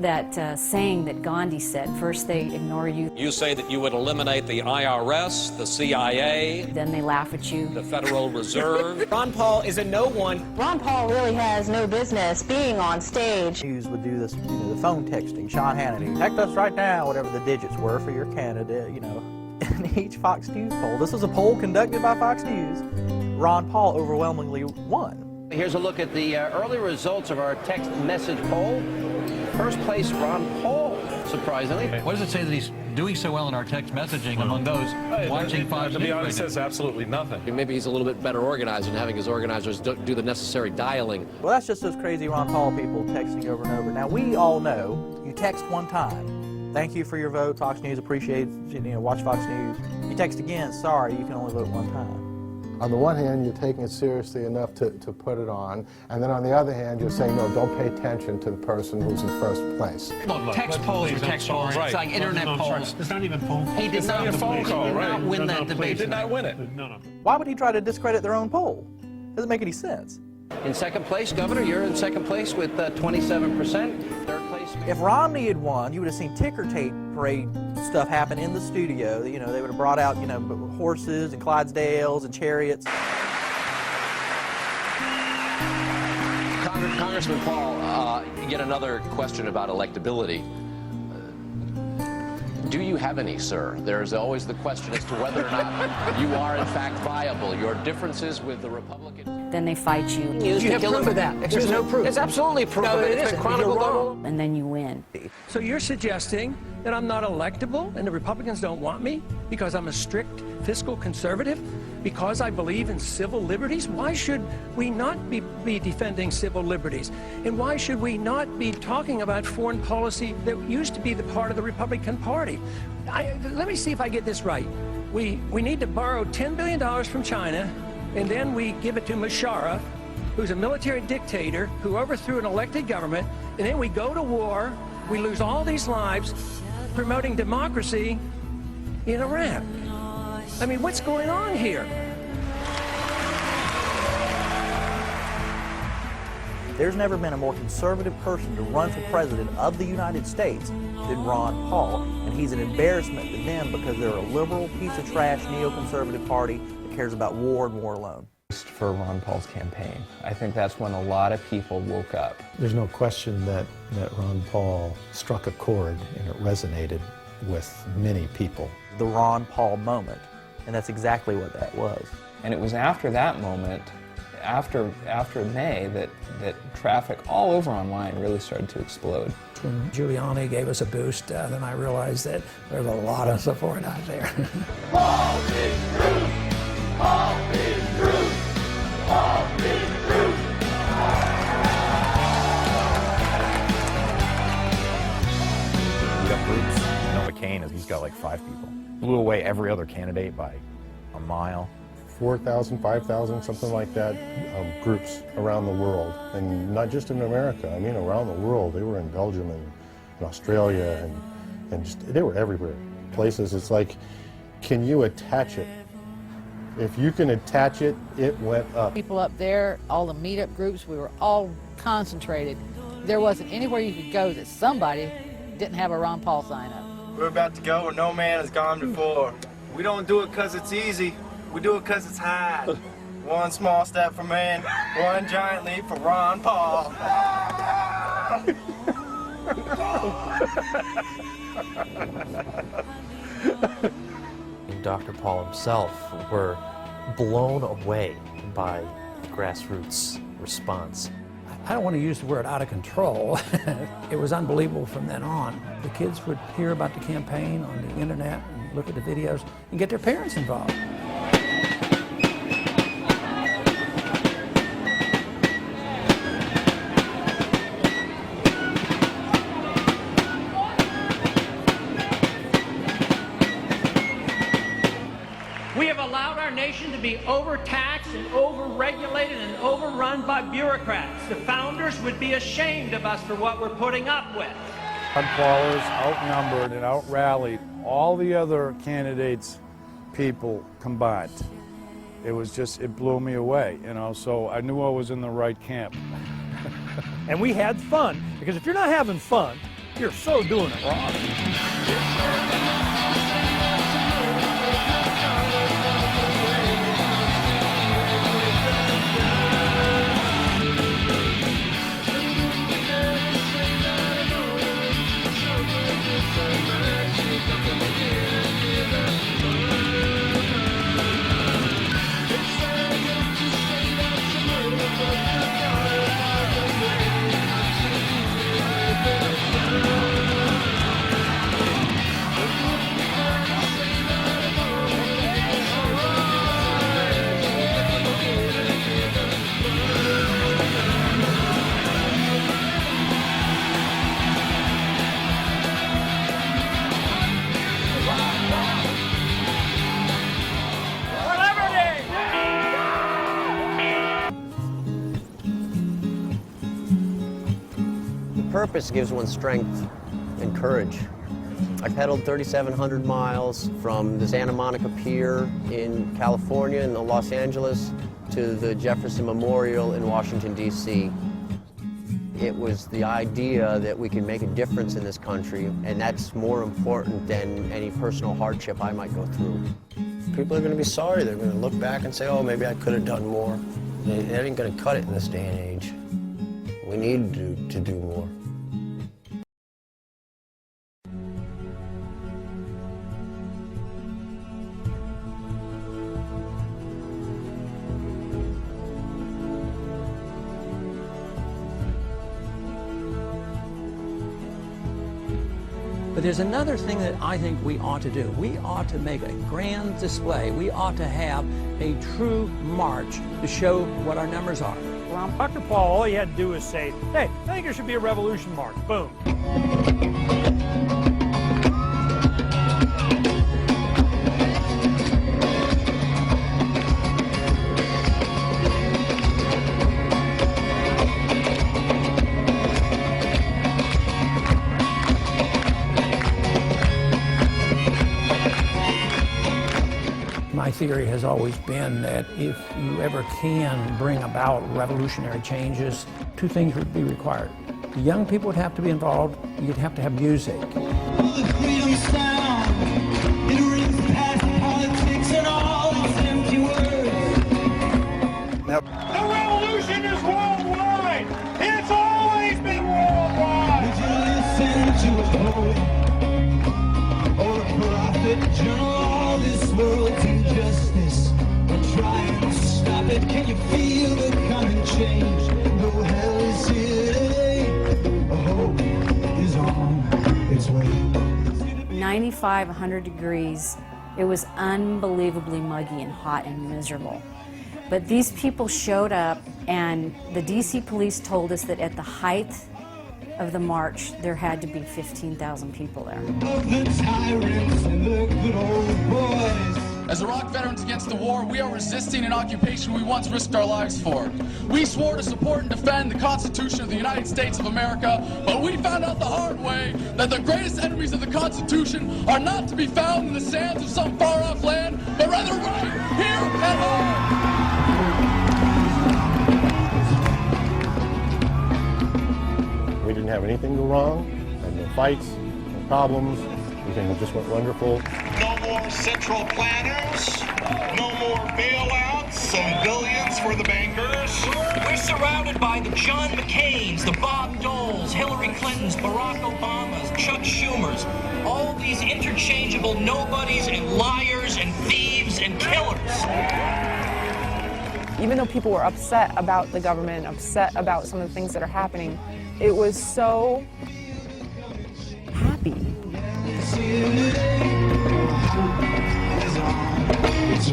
that saying that Gandhi said, first they ignore you. You say that you would eliminate the IRS, the CIA, then they laugh at you. the Federal Reserve. Ron Paul is a no one. Ron Paul really has no business being on stage. News would do this, the phone texting. Sean Hannity, text us right now, whatever the digits were for your candidate, And each Fox News poll, this was a poll conducted by Fox News, Ron Paul overwhelmingly won. Here's a look at the early results of our text message poll. First place, Ron Paul, surprisingly. What does it say that he's doing so well in our text messaging among those watching Fox News? To be honest, it says absolutely nothing. Maybe he's a little bit better organized and having his organizers do the necessary dialing. Well, that's just those crazy Ron Paul people texting over and over. Now, we all know you text one time. Thank you for your vote, Fox News, appreciate it, watch Fox News. You text again, sorry, you can only vote one time. On the one hand, you're taking it seriously enough to put it on, and then on the other hand, you're saying, no, don't pay attention to the person who's in first place. Look, text polls are text polls. It's like internet polls. It's not even phone call. He did not a phone call, right? not win that debate. He did not win it. No. Why would he try to discredit their own poll? Doesn't make any sense. In second place, Governor, you're in second place with 27%. Third place. If Romney had won, you would have seen ticker tape parade stuff happen in the studio. They would have brought out, horses and Clydesdales and chariots. Congressman Paul, yet another question about electability. Do you have any, sir? There's always the question as to whether or not you are in fact viable. Your differences with the Republicans. Then they fight you. You have proof of that. There's no proof. There's absolutely proof of it. It's been chronicled on. And then you win. So you're suggesting that I'm not electable and the Republicans don't want me because I'm a strict fiscal conservative? Because I believe in civil liberties? Why should we not be defending civil liberties? And why should we not be talking about foreign policy that used to be the part of the Republican Party? Let me see if I get this right. We need to borrow $10 billion from China, and then we give it to Musharraf, who's a military dictator who overthrew an elected government, and then we go to war, we lose all these lives promoting democracy in Iraq. I mean, what's going on here? There's never been a more conservative person to run for president of the United States than Ron Paul, and he's an embarrassment to them because they're a liberal, piece of trash, neoconservative party that cares about war and war alone. For Ron Paul's campaign. I think that's when a lot of people woke up. There's no question that Ron Paul struck a chord and it resonated with many people. The Ron Paul moment, and that's exactly what that was. And it was after that moment, after May, that traffic all over online really started to explode. When Giuliani gave us a boost, then I realized that there's a lot of support out there. Paul is Ruth! Paul is Ruth! Paul is Ruth! We got groups. McCain, he's got like 5 people. Blew away every other candidate by a mile. 4,000, 5,000, something like that, groups around the world. And not just in America, I mean around the world. They were in Belgium and Australia and just, they were everywhere. Places, it's like, can you attach it? If you can attach it, it went up. People up there, all the meetup groups, we were all concentrated. There wasn't anywhere you could go that somebody didn't have a Ron Paul sign up. We're about to go where no man has gone before. We don't do it because it's easy. We do it because it's hard. One small step for man, one giant leap for Ron Paul. Dr. Paul himself were blown away by the grassroots response. I don't want to use the word out of control. It was unbelievable from then on. The kids would hear about the campaign on the internet and look at the videos and get their parents involved. We have allowed our nation to be overtaxed and overregulated and overrun by bureaucrats. The founders would be ashamed of us for what we're putting up with. Ron Paul is outnumbered and out-rallied all the other candidates' people combined. It was just, it blew me away, so I knew I was in the right camp. And we had fun, because if you're not having fun, You're so doing it wrong. Purpose gives one strength and courage. I pedaled 3,700 miles from the Santa Monica Pier in California and Los Angeles to the Jefferson Memorial in Washington, D.C. It was the idea that we can make a difference in this country, and that's more important than any personal hardship I might go through. People are going to be sorry. They're going to look back and say, oh, maybe I could have done more. It ain't going to cut it in this day and age. We need to do more. But there's another thing that I think we ought to do. We ought to make a grand display. We ought to have a true march to show what our numbers are. Ron Dr. Paul, all he had to do was say, hey, I think there should be a revolution march. Boom. My theory has always been that if you ever can bring about revolutionary changes, two things would be required. The young people would have to be involved. You'd have to have music. The freedom sound, it rings past politics and all its empty words. The revolution is worldwide. It's always been worldwide. Would you listen to a poet or a prophet journal all this world's injustice and try and stop it? Can you feel the coming change? Though hell is here today, hope is on its way. 95, 100 degrees. It was unbelievably muggy and hot and miserable. But these people showed up, and the DC police told us that at the height of the march, there had to be 15,000 people there. As Iraq veterans against the war, we are resisting an occupation we once risked our lives for. We swore to support and defend the Constitution of the United States of America, but we found out the hard way that the greatest enemies of the Constitution are not to be found in the sands of some far-off land, but rather right here at home. We didn't have anything go wrong, had no fights, no problems, everything just went wonderful. No more central planners, no more bailouts and billions for the bankers. We're surrounded by the John McCains, the Bob Doles, Hillary Clintons, Barack Obamas, Chuck Schumers, all these interchangeable nobodies and liars and thieves and killers. Even though people were upset about the government, upset about some of the things that are happening, it was so happy. It's